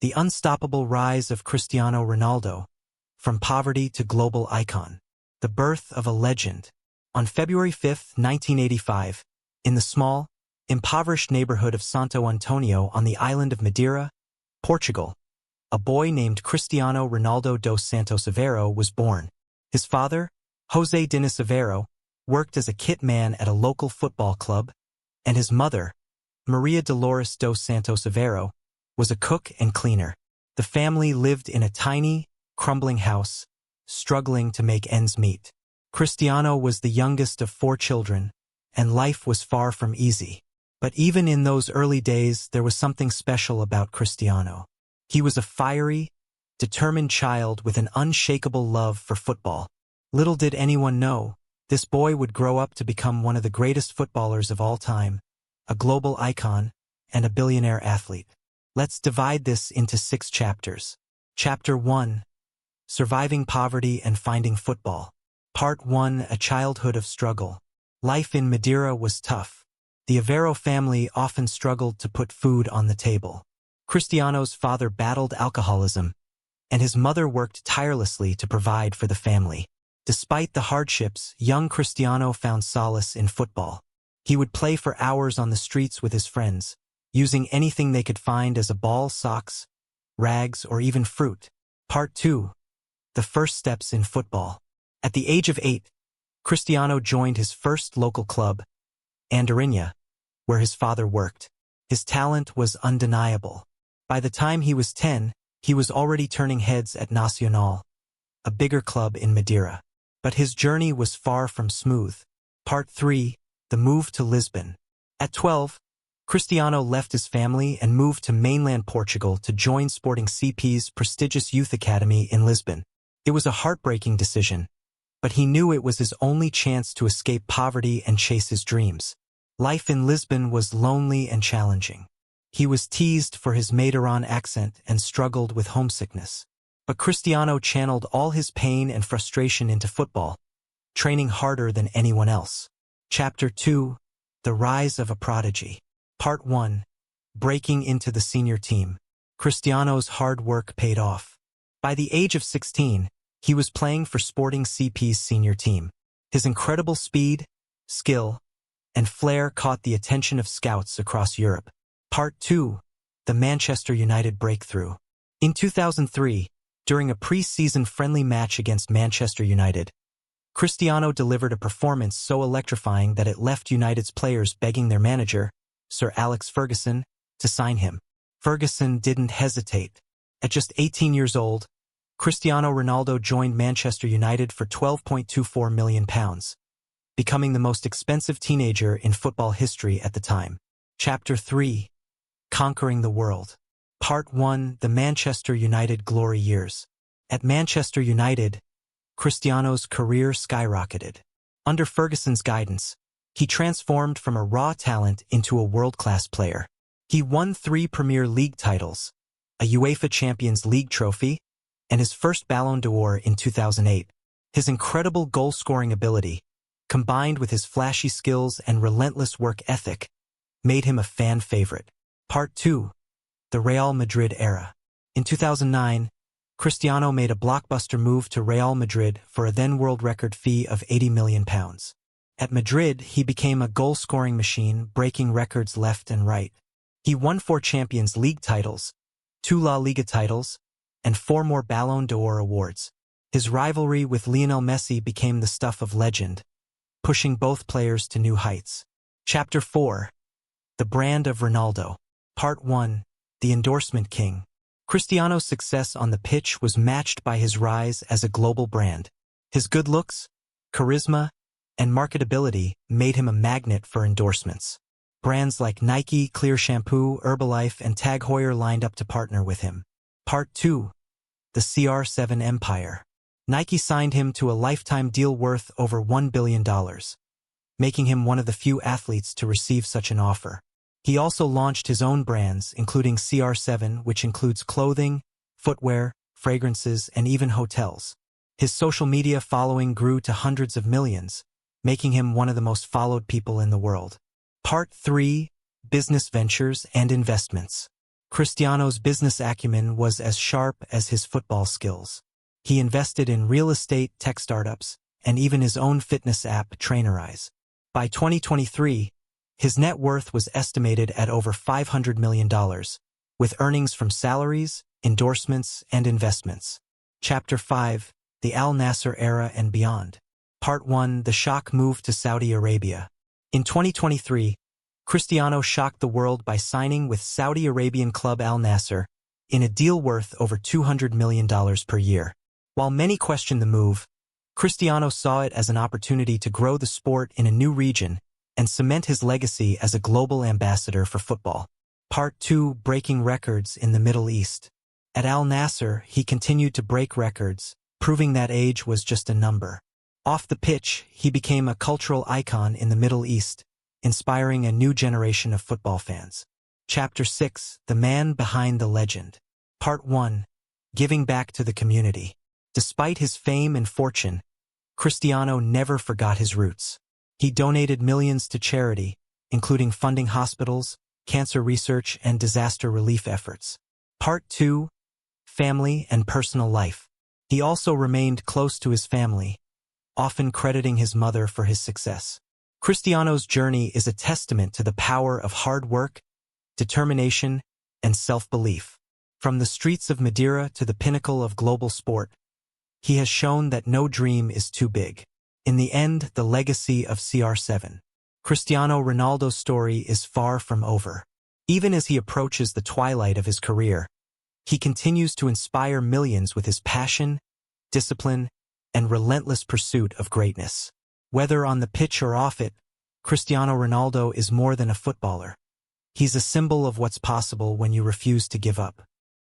The unstoppable rise of Cristiano Ronaldo, from poverty to global icon. The birth of a legend. On February 5, 1985, in the small, impoverished neighborhood of Santo Antonio on the island of Madeira, Portugal, a boy named Cristiano Ronaldo dos Santos Aveiro was born. His father, José Diniz Aveiro, worked as a kit man at a local football club, and his mother, Maria Dolores dos Santos Aveiro, was a cook and cleaner. The family lived in a tiny, crumbling house, struggling to make ends meet. Cristiano was the youngest of 4 children, and life was far from easy. But even in those early days, there was something special about Cristiano. He was a fiery, determined child with an unshakable love for football. Little did anyone know, this boy would grow up to become one of the greatest footballers of all time, a global icon, and a billionaire athlete. Let's divide this into 6 chapters. Chapter 1. Surviving Poverty and Finding Football. Part 1. A Childhood of Struggle. Life in Madeira was tough. The Aveiro family often struggled to put food on the table. Cristiano's father battled alcoholism, and his mother worked tirelessly to provide for the family. Despite the hardships, young Cristiano found solace in football. He would play for hours on the streets with his friends, using anything they could find as a ball, socks, rags, or even fruit. Part 2. The First Steps in Football. At the age of 8, Cristiano joined his first local club, Andorinha, where his father worked. His talent was undeniable. By the time he was 10, he was already turning heads at Nacional, a bigger club in Madeira. But his journey was far from smooth. Part 3. The Move to Lisbon. At 12, Cristiano left his family and moved to mainland Portugal to join Sporting CP's prestigious youth academy in Lisbon. It was a heartbreaking decision, but he knew it was his only chance to escape poverty and chase his dreams. Life in Lisbon was lonely and challenging. He was teased for his Madeiran accent and struggled with homesickness. But Cristiano channeled all his pain and frustration into football, training harder than anyone else. Chapter 2. The Rise of a Prodigy. Part 1. Breaking into the senior team. Cristiano's hard work paid off. By the age of 16, he was playing for Sporting CP's senior team. His incredible speed, skill, and flair caught the attention of scouts across Europe. Part 2. The Manchester United Breakthrough. In 2003, during a pre-season friendly match against Manchester United, Cristiano delivered a performance so electrifying that it left United's players begging their manager, Sir Alex Ferguson, to sign him. Ferguson didn't hesitate. At just 18 years old, Cristiano Ronaldo joined Manchester United for £12.24 million, becoming the most expensive teenager in football history at the time. Chapter 3. Conquering the World. Part 1. The Manchester United Glory Years. At Manchester United, Cristiano's career skyrocketed. Under Ferguson's guidance, he transformed from a raw talent into a world-class player. He won 3 Premier League titles, a UEFA Champions League trophy, and his first Ballon d'Or in 2008. His incredible goal-scoring ability, combined with his flashy skills and relentless work ethic, made him a fan favorite. Part 2. The Real Madrid Era. In 2009, Cristiano made a blockbuster move to Real Madrid for a then-world record fee of £80 million. At Madrid, he became a goal-scoring machine, breaking records left and right. He won 4 Champions League titles, 2 La Liga titles, and 4 more Ballon d'Or awards. His rivalry with Lionel Messi became the stuff of legend, pushing both players to new heights. Chapter 4. The Brand of Ronaldo. Part 1. The Endorsement King. Cristiano's success on the pitch was matched by his rise as a global brand. His good looks, charisma, and marketability made him a magnet for endorsements. Brands like Nike, Clear Shampoo, Herbalife, and Tag Heuer lined up to partner with him. Part 2. The CR7 Empire. Nike signed him to a lifetime deal worth over $1 billion, making him one of the few athletes to receive such an offer. He also launched his own brands, including CR7, which includes clothing, footwear, fragrances, and even hotels. His social media following grew to hundreds of millions, making him one of the most followed people in the world. Part 3. Business Ventures and Investments. Cristiano's business acumen was as sharp as his football skills. He invested in real estate, tech startups, and even his own fitness app, Trainerize. By 2023, his net worth was estimated at over $500 million, with earnings from salaries, endorsements, and investments. Chapter 5, The Al Nasser Era and Beyond. Part 1, The Shock Move to Saudi Arabia. In 2023, Cristiano shocked the world by signing with Saudi Arabian club Al Nasser in a deal worth over $200 million per year. While many questioned the move, Cristiano saw it as an opportunity to grow the sport in a new region and cement his legacy as a global ambassador for football. Part 2, Breaking Records in the Middle East. At Al Nasser, he continued to break records, proving that age was just a number. Off the pitch, he became a cultural icon in the Middle East, inspiring a new generation of football fans. Chapter 6, The Man Behind the Legend. Part 1, Giving Back to the Community. Despite his fame and fortune, Cristiano never forgot his roots. He donated millions to charity, including funding hospitals, cancer research, and disaster relief efforts. Part 2, Family and Personal Life. He also remained close to his family, often crediting his mother for his success. Cristiano's journey is a testament to the power of hard work, determination, and self-belief. From the streets of Madeira to the pinnacle of global sport, he has shown that no dream is too big. In the end, the legacy of CR7. Cristiano Ronaldo's story is far from over. Even as he approaches the twilight of his career, he continues to inspire millions with his passion, discipline, and relentless pursuit of greatness. Whether on the pitch or off it, Cristiano Ronaldo is more than a footballer. He's a symbol of what's possible when you refuse to give up.